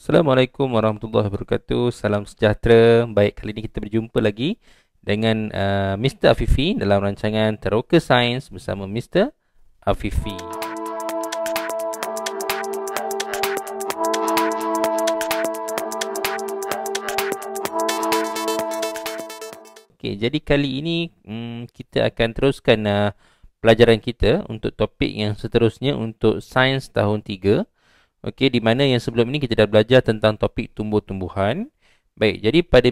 Assalamualaikum warahmatullahi wabarakatuh. Salam sejahtera. Baik, kali ini kita berjumpa lagi dengan Mr. Afifi dalam rancangan Teroka Sains bersama Mr. Afifi. Okey, jadi kali ini kita akan teruskan pelajaran kita untuk topik yang seterusnya untuk Sains tahun 3. Okey, di mana yang sebelum ini kita dah belajar tentang topik tumbuh-tumbuhan. Baik, jadi pada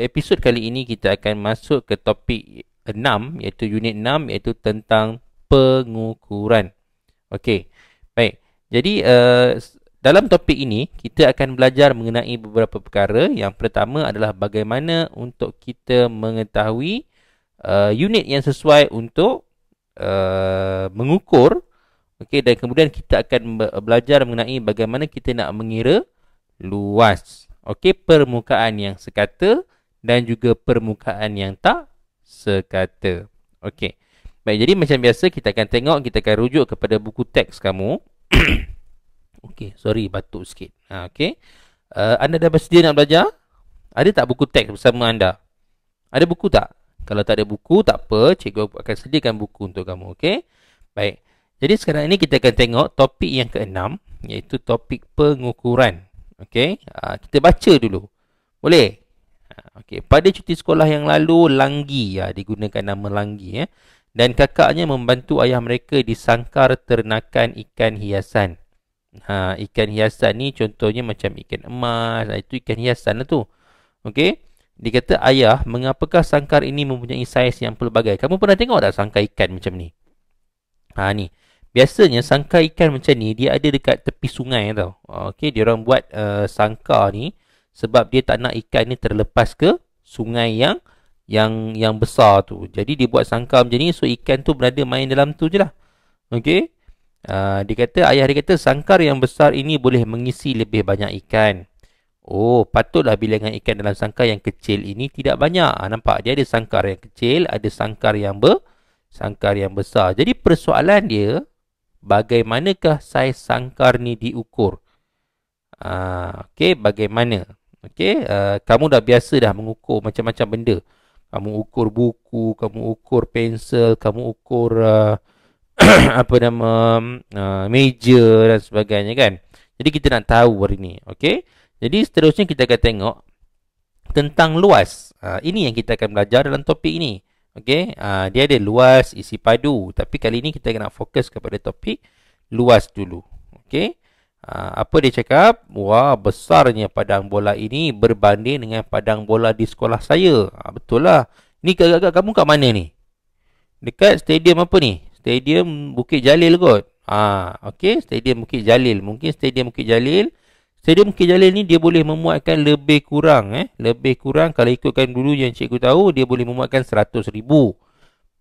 episod kali ini kita akan masuk ke topik 6 iaitu unit 6 iaitu tentang pengukuran. Okey. Baik. Jadi dalam topik ini kita akan belajar mengenai beberapa perkara. Yang pertama adalah bagaimana untuk kita mengetahui unit yang sesuai untuk mengukur. Okey, dan kemudian kita akan belajar mengenai bagaimana kita nak mengira luas. Okey, permukaan yang sekata dan juga permukaan yang tak sekata. Okey. Baik, jadi macam biasa kita akan tengok, kita akan rujuk kepada buku teks kamu. Okey, sorry batuk sikit. Okey. Anda dah bersedia nak belajar? Ada tak buku teks bersama anda? Ada buku tak? Kalau tak ada buku, tak apa. Cikgu akan sediakan buku untuk kamu. Okey. Baik. Jadi sekarang ini kita akan tengok topik yang keenam, iaitu topik pengukuran. Okey. Kita baca dulu. Boleh? Okey. Pada cuti sekolah yang lalu, Langgi, digunakan nama Langgi, dan kakaknya membantu ayah mereka di sangkar ternakan ikan hiasan. Ikan hiasan ni contohnya macam ikan emas, itu ikan hiasan lah tu. Okey. Dia kata, ayah, mengapakah sangkar ini mempunyai saiz yang pelbagai? Kamu pernah tengok tak sangkar ikan macam ni? Ni. Biasanya sangkar ikan macam ni dia ada dekat tepi sungai tau. Okey, dia orang buat sangkar ni sebab dia tak nak ikan ni terlepas ke sungai yang besar tu. Jadi dia buat sangkar macam ni so ikan tu berada main dalam tu je lah. Okey. Ayah dia kata sangkar yang besar ini boleh mengisi lebih banyak ikan. Oh, patutlah bilangan ikan dalam sangkar yang kecil ini tidak banyak. Nampak dia ada sangkar yang kecil, ada sangkar yang besar. Jadi persoalan dia, bagaimanakah saiz sangkar ni diukur? Okey, bagaimana? Okey, kamu dah biasa dah mengukur macam-macam benda. Kamu ukur buku, kamu ukur pensel, kamu ukur meja dan sebagainya kan. Jadi kita nak tahu hari ni. Okey. Jadi seterusnya kita akan tengok tentang luas. Ini yang kita akan belajar dalam topik ini. Okey. Dia ada luas, isi padu. Tapi kali ini kita nak fokus kepada topik luas dulu. Okey. Apa dia cakap? Wah, besarnya padang bola ini berbanding dengan padang bola di sekolah saya. Betul lah. Ni agak-agak kamu kat mana ni? Dekat stadium apa ni? Stadium Bukit Jalil kot. Okey, Stadium Bukit Jalil. Mungkin Stadium Bukit Jalil. Stadium Bukit Jalil ni dia boleh memuatkan lebih kurang lebih kurang kalau ikutkan dulu yang cikgu tahu dia boleh memuatkan 100,000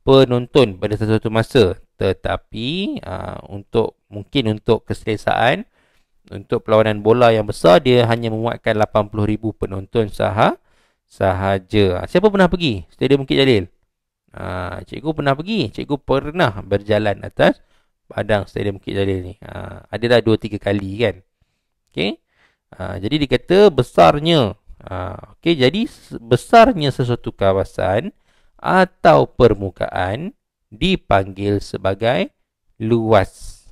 penonton pada satu masa. Tetapi mungkin untuk keselesaan untuk perlawanan bola yang besar dia hanya memuatkan 80,000 penonton sahaja. Siapa pernah pergi Stadium Bukit Jalil? Cikgu pernah pergi. Cikgu pernah berjalan atas padang Stadium Bukit Jalil ni. Adalah 2-3 kali kan. Okey. Jadi dikata besarnya. Okey, jadi besarnya sesuatu kawasan atau permukaan dipanggil sebagai luas.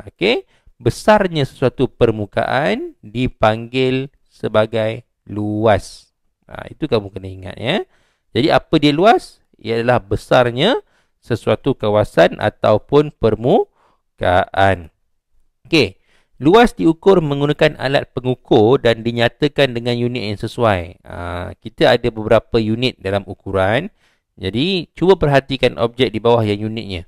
Okey, besarnya sesuatu permukaan dipanggil sebagai luas. Itu kamu kena ingat ya. Jadi apa dia luas? Ialah besarnya sesuatu kawasan ataupun permukaan. Okey. Luas diukur menggunakan alat pengukur dan dinyatakan dengan unit yang sesuai. Kita ada beberapa unit dalam ukuran. Jadi, cuba perhatikan objek di bawah yang unitnya.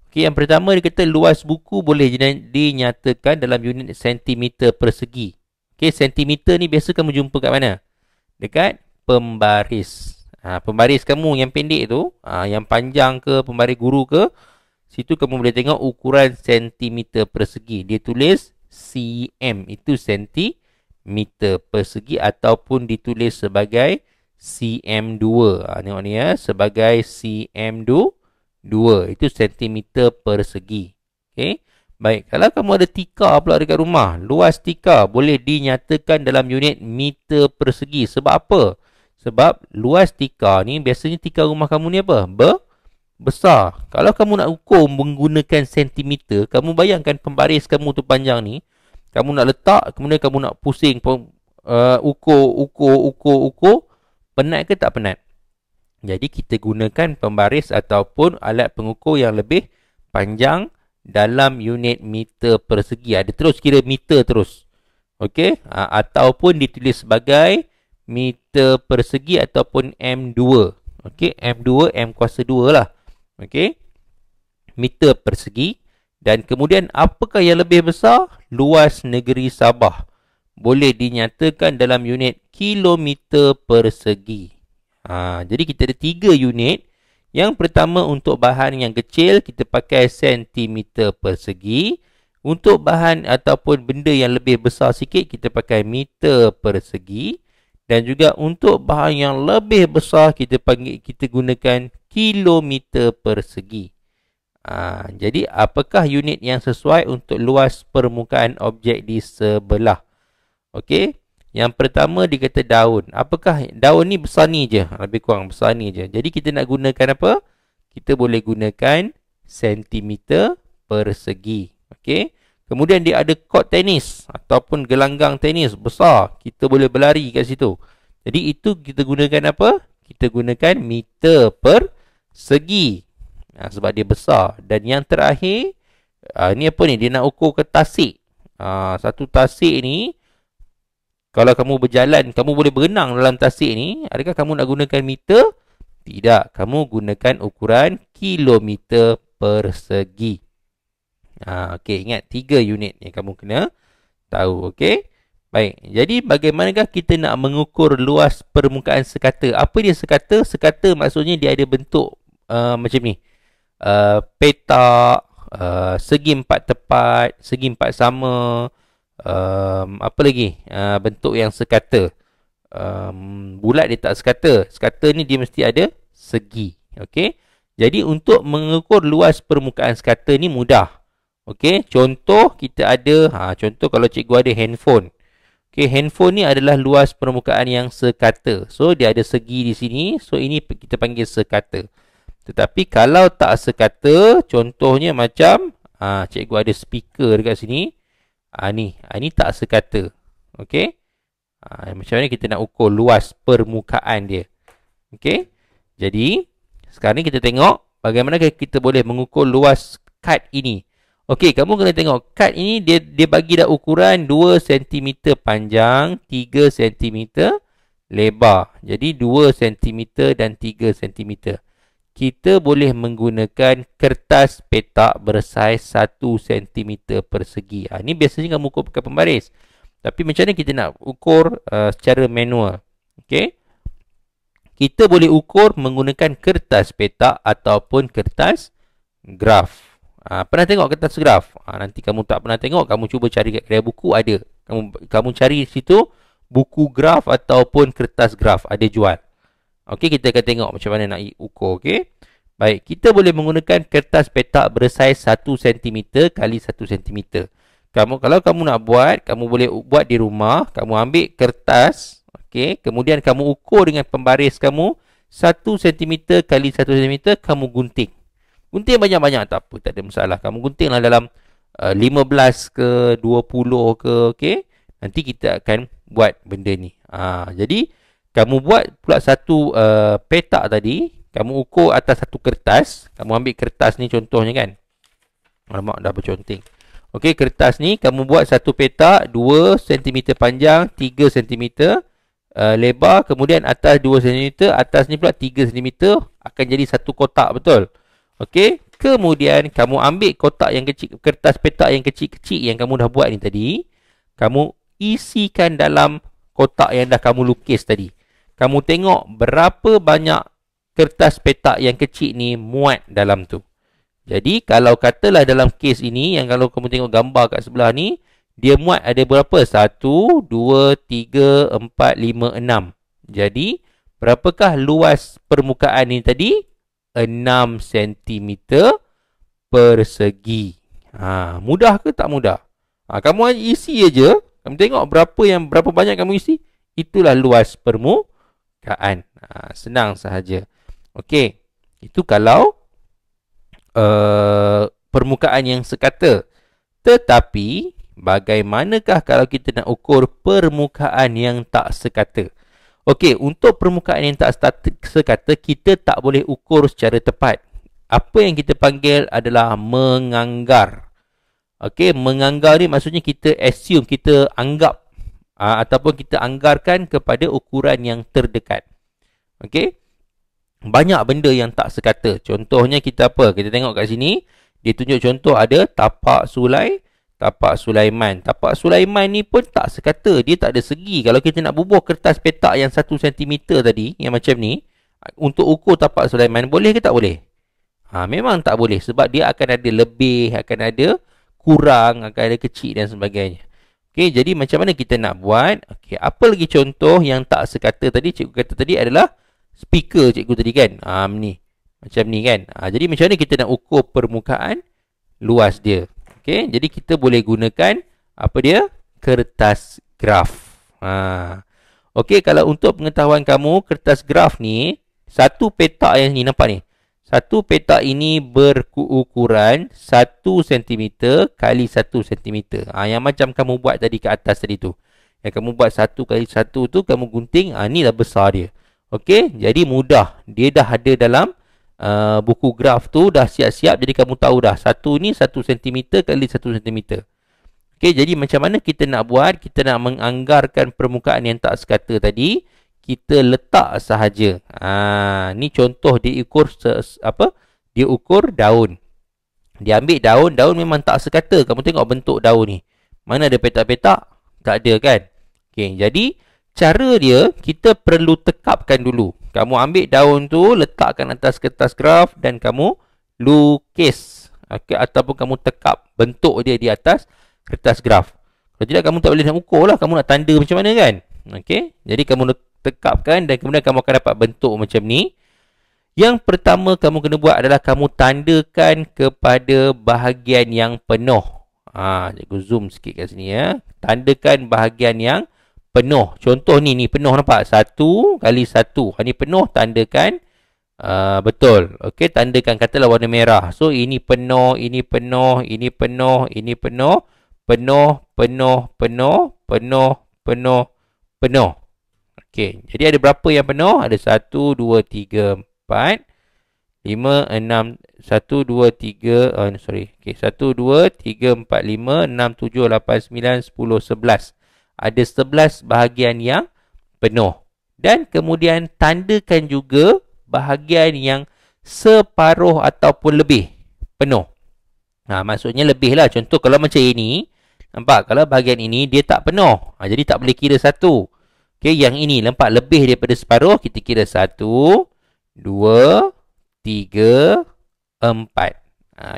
Okey, yang pertama dia kata luas buku boleh dinyatakan dalam unit sentimeter persegi. Okey, sentimeter ni biasa kamu jumpa kat mana? Dekat pembaris. Pembaris kamu yang pendek tu, yang panjang ke, pembaris guru ke, situ kamu boleh tengok ukuran sentimeter persegi. Dia tulis cm, itu sentimeter persegi ataupun ditulis sebagai cm2. Tengok ni sebagai cm2, itu sentimeter persegi. Okey. Baik, kalau kamu ada tikar pula dekat rumah, luas tikar boleh dinyatakan dalam unit meter persegi. Sebab apa? Sebab luas tikar ni, biasanya tikar rumah kamu ni apa? Besar. Kalau kamu nak ukur menggunakan sentimeter, kamu bayangkan pembaris kamu tu panjang ni, kamu nak letak, kemudian kamu nak pusing, ukur, penat ke tak penat? Jadi kita gunakan pembaris ataupun alat pengukur yang lebih panjang dalam unit meter persegi. Ada terus kira meter terus. Okey, ataupun ditulis sebagai meter persegi ataupun M2. Okey, M2, M kuasa 2 lah. Okey, meter persegi. Dan kemudian apakah yang lebih besar? Luas negeri Sabah boleh dinyatakan dalam unit kilometer persegi. Jadi kita ada 3 unit. Yang pertama untuk bahan yang kecil kita pakai sentimeter persegi. Untuk bahan ataupun benda yang lebih besar sikit kita pakai meter persegi. Dan juga untuk bahan yang lebih besar kita gunakan kilometer persegi. Jadi apakah unit yang sesuai untuk luas permukaan objek di sebelah? Okey. Yang pertama dia kata daun. Apakah daun ni besar ni je? Lebih kurang besar ni je. Jadi kita nak gunakan apa? Kita boleh gunakan sentimeter persegi. Okey. Kemudian dia ada kort tenis ataupun gelanggang tenis besar. Kita boleh berlari kat situ. Jadi itu kita gunakan apa? Kita gunakan meter persegi. Sebab dia besar. Dan yang terakhir, ni apa ni? Dia nak ukur ke tasik. Satu tasik ni, kalau kamu berjalan, kamu boleh berenang dalam tasik ni. Adakah kamu nak gunakan meter? Tidak. Kamu gunakan ukuran kilometer persegi. Okey, ingat 3 unit yang kamu kena tahu. Okey. Baik. Jadi bagaimanakah kita nak mengukur luas permukaan sekata? Apa dia sekata? Sekata maksudnya dia ada bentuk macam ni. Petak, segi 4 tepat, segi 4 sama. Apa lagi? Bentuk yang sekata. Bulat dia tak sekata. Sekata ni dia mesti ada segi. Okey. Jadi untuk mengukur luas permukaan sekata ni mudah. Okey, contoh kita ada, contoh kalau cikgu ada handphone. Okey, handphone ni adalah luas permukaan yang sekata. So dia ada segi di sini. So ini kita panggil sekata. Tetapi kalau tak sekata, contohnya macam cikgu ada speaker dekat sini. Ni tak sekata. Okey. Macam mana kita nak ukur luas permukaan dia? Okey. Jadi sekarang ni kita tengok bagaimana kita boleh mengukur luas kad ini. Okey, kamu kena tengok kad ini dia bagi dah ukuran 2 cm panjang, 3 cm lebar. Jadi 2 cm dan 3 cm. Kita boleh menggunakan kertas petak bersaiz 1 cm persegi. Ini biasanya kamu ukur pakai pembaris. Tapi macam mana kita nak ukur secara manual? Okey. Kita boleh ukur menggunakan kertas petak ataupun kertas graf. Pernah tengok kertas graf? Nanti kamu tak pernah tengok, kamu cuba cari kat kedai buku ada. Kamu cari situ buku graf ataupun kertas graf ada jual. Okey, kita akan tengok macam mana nak ukur. Okey. Baik, kita boleh menggunakan kertas petak bersaiz 1 cm kali 1 cm. Kalau kamu nak buat, kamu boleh buat di rumah. Kamu ambil kertas, okey, kemudian kamu ukur dengan pembaris kamu 1 cm kali 1 cm, kamu gunting. Gunting banyak-banyak tak apa, tak ada masalah. Kamu guntinglah dalam 15 ke 20 ke, okey. Nanti kita akan buat benda ni. Jadi kamu buat pula satu petak tadi, kamu ukur atas satu kertas. Kamu ambil kertas ni contohnya kan. Alamak, dah berconteng. Okey, kertas ni kamu buat satu petak 2 cm panjang, 3 cm lebar, kemudian atas 2 cm, atas ni pula 3 cm, akan jadi satu kotak, betul? Okey, kemudian kamu ambil kotak yang kecil, kertas petak yang kecil-kecil yang kamu dah buat ni tadi, kamu isikan dalam kotak yang dah kamu lukis tadi. Kamu tengok berapa banyak kertas petak yang kecil ni muat dalam tu. Jadi kalau katalah dalam kes ini, yang kalau kamu tengok gambar kat sebelah ni, dia muat ada berapa? 1, 2, 3, 4, 5, 6. Jadi berapakah luas permukaan ni tadi? 6 cm persegi. Mudah ke tak mudah? Kamu isi aja. Kamu tengok berapa banyak kamu isi. Itulah luas permukaan. Senang sahaja. Okey. Itu kalau permukaan yang sekata. Tetapi bagaimanakah kalau kita nak ukur permukaan yang tak sekata? Okey, untuk permukaan yang tak sekata, kita tak boleh ukur secara tepat. Apa yang kita panggil adalah menganggar. Okey, menganggar ni maksudnya kita assume, kita anggap ataupun kita anggarkan kepada ukuran yang terdekat. Okey, banyak benda yang tak sekata. Contohnya kita apa? Kita tengok kat sini, dia tunjuk contoh ada tapak Sulaiman. Tapak Sulaiman ni pun tak sekata. Dia tak ada segi. Kalau kita nak bubuh kertas petak yang 1 cm tadi, yang macam ni, untuk ukur tapak Sulaiman, boleh ke tak boleh? Memang tak boleh. Sebab dia akan ada lebih, akan ada kurang, akan ada kecil dan sebagainya. Okey, jadi macam mana kita nak buat? Okey, apa lagi contoh yang tak sekata tadi? Cikgu kata tadi adalah speaker cikgu tadi kan? Ni. Macam ni kan? Jadi macam mana kita nak ukur permukaan luas dia? Okay, jadi kita boleh gunakan apa dia? Kertas graf. Okey, kalau untuk pengetahuan kamu, kertas graf ni, satu petak yang ni nampak ni. Satu petak ini berukuran 1 cm kali 1 cm. Yang macam kamu buat tadi ke atas tadi tu. Yang kamu buat 1 kali 1 tu, kamu gunting, ni dah besar dia. Okey, jadi mudah. Dia dah ada dalam buku graf tu, dah siap-siap. Jadi kamu tahu dah, satu ni 1 cm kali 1 cm. Okey, jadi macam mana kita nak buat? Kita nak menganggarkan permukaan yang tak sekata tadi. Kita letak sahaja. Ni contoh dia ukur dia ukur daun. Dia ambil daun, daun memang tak sekata. Kamu tengok bentuk daun ni. Mana ada petak-petak? Tak ada kan? Okey, jadi cara dia, kita perlu tekapkan dulu. Kamu ambil daun tu, letakkan atas kertas graf dan kamu lukis. Okay, ataupun kamu tekap bentuk dia di atas kertas graf. Kalau tidak, kamu tak boleh nak ukur lah. Kamu nak tanda macam mana kan? Okay, jadi kamu tekapkan dan kemudian kamu akan dapat bentuk macam ni. Yang pertama kamu kena buat adalah kamu tandakan kepada bahagian yang penuh. Cikgu zoom sikit kat sini ya. Tandakan bahagian yang penuh. Contoh ni penuh, nampak? 1 kali 1. Ini penuh, tandakan. Betul. Okey, tandakan, katalah warna merah. So ini penuh, ini penuh, ini penuh, ini penuh, penuh, penuh, penuh, penuh, penuh, penuh. Okey, jadi ada berapa yang penuh? Ada 1, 2, 3, 4, 5, 6, 1, 2, 3, Okey, 1, 2, 3, 4, 5, 6, 7, 8, 9, 10, 11. Ada 11 bahagian yang penuh. Dan kemudian tandakan juga bahagian yang separuh ataupun lebih penuh. Maksudnya lebih lah. Contoh kalau macam ini, nampak? Kalau bahagian ini dia tak penuh. Jadi tak boleh kira 1. Okey, yang ini nampak lebih daripada separuh, kita kira 1, 2, 3, 4.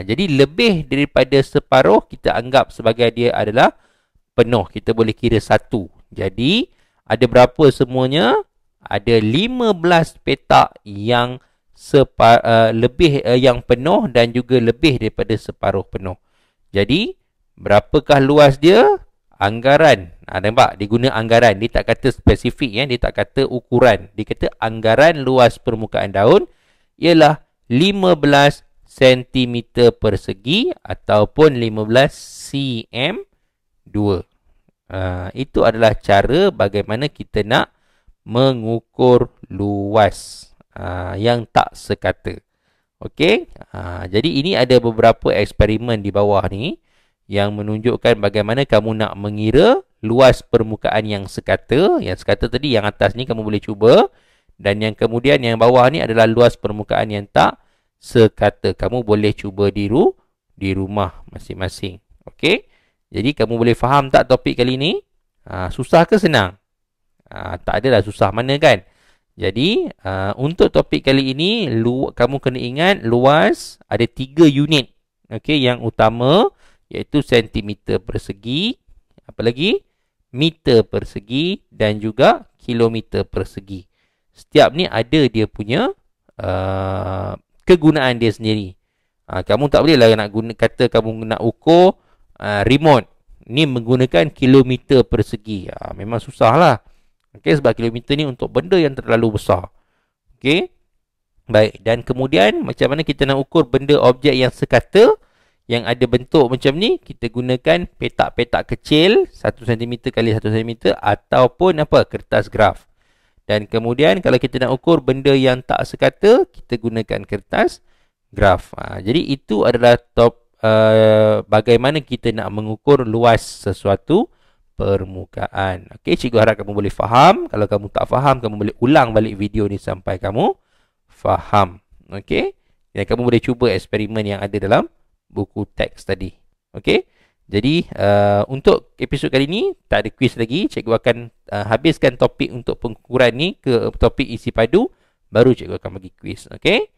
Jadi lebih daripada separuh kita anggap sebagai dia adalah penuh. Kita boleh kira 1. Jadi ada berapa semuanya? Ada 15 petak yang lebih yang penuh dan juga lebih daripada separuh penuh. Jadi berapakah luas dia? Anggaran. Nampak? Dia guna anggaran. Dia tak kata spesifik ya, dia tak kata ukuran. Dia kata anggaran luas permukaan daun ialah 15 cm persegi ataupun 15 cm2. Itu adalah cara bagaimana kita nak mengukur luas yang tak sekata. Okey, jadi ini ada beberapa eksperimen di bawah ni yang menunjukkan bagaimana kamu nak mengira luas permukaan yang sekata. Yang sekata tadi, yang atas ni kamu boleh cuba, dan yang kemudian yang bawah ni adalah luas permukaan yang tak sekata. Kamu boleh cuba di rumah masing-masing. Okey, jadi kamu boleh faham tak topik kali ni? Susah ke senang? Tak adalah susah mana kan? Jadi untuk topik kali ini, kamu kena ingat luas ada 3 unit. Okey, yang utama iaitu sentimeter persegi, apa lagi? Meter persegi dan juga kilometer persegi. Setiap ni ada dia punya kegunaan dia sendiri. Kamu tak boleh lah nak guna, kata kamu nak ukur remote ni menggunakan kilometer persegi. Memang susah lah. Okay, sebab kilometer ni untuk benda yang terlalu besar. Okay. Baik, dan kemudian macam mana kita nak ukur benda objek yang sekata, yang ada bentuk macam ni, kita gunakan petak-petak kecil 1 cm kali 1 cm ataupun apa, kertas graf. Dan kemudian kalau kita nak ukur benda yang tak sekata, kita gunakan kertas graf. Jadi itu adalah bagaimana kita nak mengukur luas sesuatu permukaan. Okey, cikgu harap kamu boleh faham. Kalau kamu tak faham, kamu boleh ulang balik video ni sampai kamu faham. Okey, dan kamu boleh cuba eksperimen yang ada dalam buku teks tadi. Okey, jadi untuk episod kali ni tak ada quiz lagi. Cikgu akan habiskan topik untuk pengukuran ni ke topik isi padu, baru cikgu akan bagi quiz. Okey,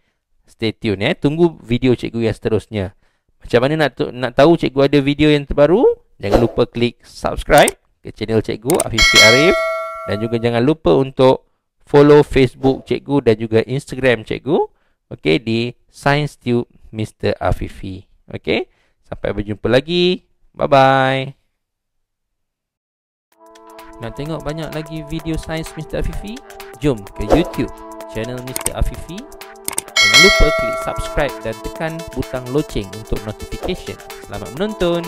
stay tune ya. Tunggu video cikgu yang seterusnya. Macam mana nak tahu cikgu ada video yang terbaru? Jangan lupa klik subscribe ke channel cikgu Afifi Arif, dan juga jangan lupa untuk follow Facebook cikgu dan juga Instagram cikgu. Okey, di Science Tube Mr. Afifi. Okey, sampai berjumpa lagi. Bye bye. Nak tengok banyak lagi video Science Mr. Afifi? Jom ke YouTube channel Mr. Afifi. Jangan lupa klik subscribe dan tekan butang loceng untuk notification. Selamat menonton.